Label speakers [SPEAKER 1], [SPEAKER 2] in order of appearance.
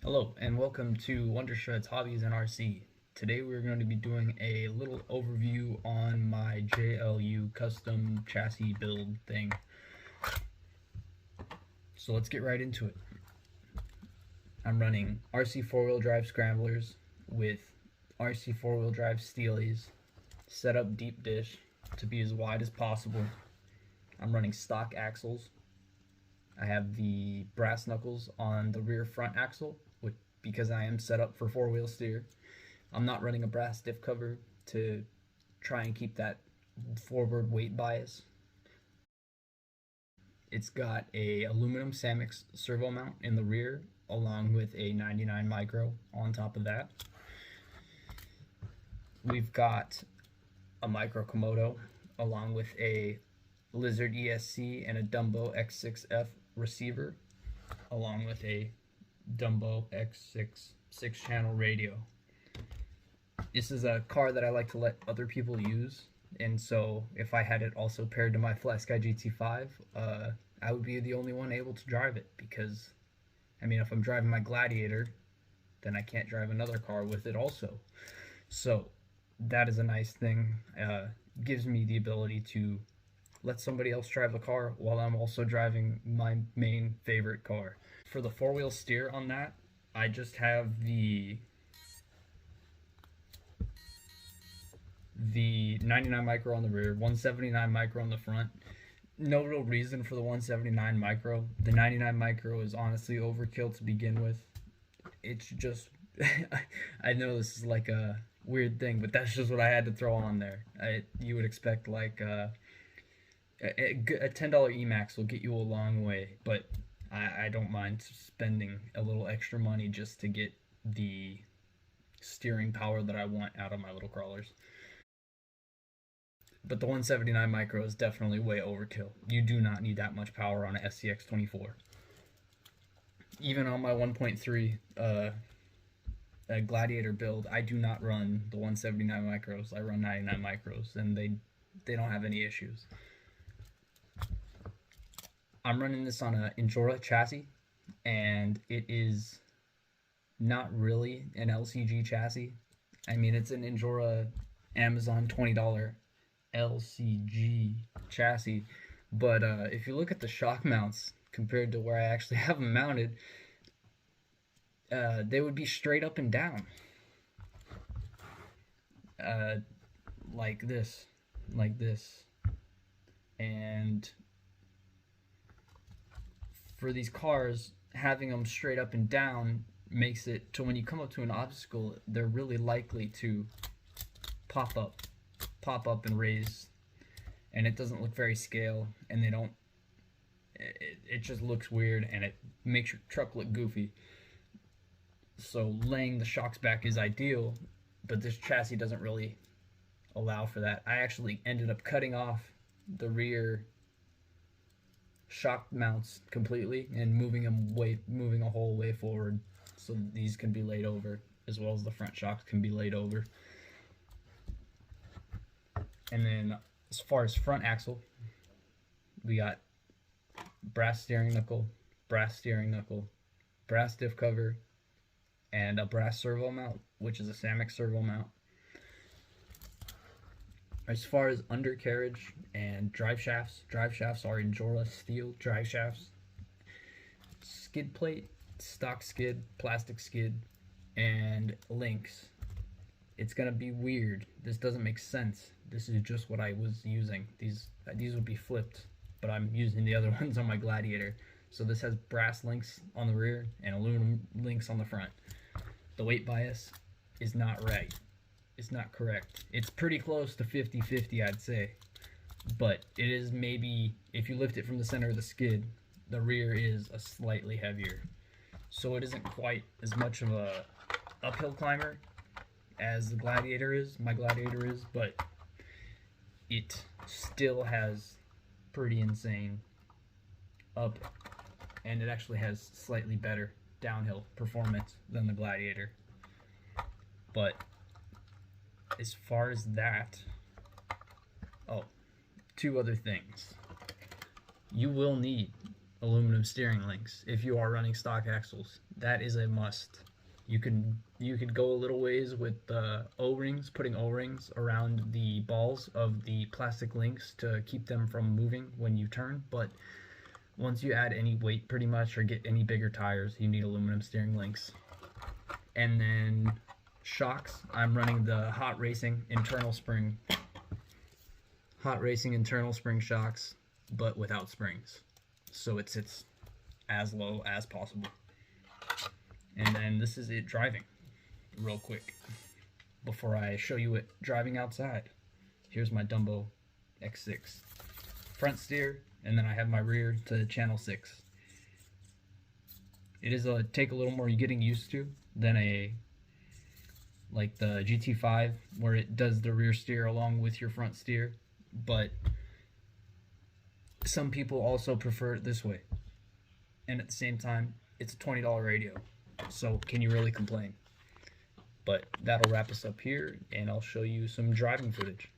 [SPEAKER 1] Hello and welcome to Wondershred's Hobbies and RC. Today we're going to be doing a little overview on my JLU custom chassis build thing. So let's get right into it. I'm running RC 4-wheel drive scramblers with RC 4-wheel drive steelies, set up deep dish to be as wide as possible. I'm running stock axles. I have the brass knuckles on the rear front axle because I am set up for 4-wheel steer. I'm not running a brass diff cover to try and keep that forward weight bias. It's got a aluminum Scx servo mount in the rear along with a 99 micro on top of that. We've got a micro Komodo along with a Lizard ESC and a Dumbo X6F receiver along with a Dumbo X6 6-channel radio. This is a car that I like to let other people use, and so if I had it also paired to my Scx24, I would be the only one able to drive it, because I mean, if I'm driving my Gladiator, then I can't drive another car with it also. So that is a nice thing. Gives me the ability to let somebody else drive the car while I'm also driving my main favorite car. For the 4-wheel steer on that, I just have the 99 micro on the rear, 179 micro on the front. No real reason for the 179 micro. The 99 micro is honestly overkill to begin with. It's just, I know this is like a weird thing, but that's just what I had to throw on there. You would expect like a $10 Emax will get you a long way, but I don't mind spending a little extra money just to get the steering power that I want out of my little crawlers. But the 179 micro is definitely way overkill. You do not need that much power on a Scx24. Even on my 1.3 Gladiator build, I do not run the 179 micros. I run 99 micros, and they don't have any issues. I'm running this on a Injora chassis, and it is not really an LCG chassis. I mean, it's an Injora Amazon $20 LCG chassis, but if you look at the shock mounts compared to where I actually have them mounted, they would be straight up and down, like this, and for these cars, having them straight up and down makes it to when you come up to an obstacle, they're really likely to pop up and raise, and it doesn't look very scale, and it just looks weird, and it makes your truck look goofy. So laying the shocks back is ideal, but this chassis doesn't really allow for that. I actually ended up cutting off the rear shock mounts completely and moving a whole way forward, so these can be laid over, as well as the front shocks can be laid over. And then as far as front axle, we got brass steering knuckle, brass diff cover, and a brass servo mount, which is a Scx servo mount. As far as undercarriage and drive shafts are Injora steel drive shafts. Skid plate, stock skid, plastic skid, and links. It's gonna be weird. This doesn't make sense. This is just what I was using. These would be flipped, but I'm using the other ones on my Gladiator. So this has brass links on the rear and aluminum links on the front. The weight bias is not right. It's not correct. It's pretty close to 50-50, I'd say, but it is maybe, if you lift it from the center of the skid, the rear is a slightly heavier, so it isn't quite as much of a uphill climber as the Gladiator is, my Gladiator is, but it still has pretty insane up, and it actually has slightly better downhill performance than the Gladiator. But as far as that, two other things. You will need aluminum steering links if you are running stock axles. That is a must. You could go a little ways with O-rings, putting O-rings around the balls of the plastic links to keep them from moving when you turn, but once you add any weight pretty much or get any bigger tires, you need aluminum steering links. And then shocks, I'm running the Hot Racing internal spring shocks, but without springs, so it sits as low as possible. And then this is it driving real quick before I show you it driving outside. Here's my Dumbo X6 front steer, and then I have my rear to channel 6. It is take a little more getting used to than like the GT5 where it does the rear steer along with your front steer, but some people also prefer it this way. And at the same time, it's a $20 radio, so can you really complain? But that'll wrap us up here, and I'll show you some driving footage.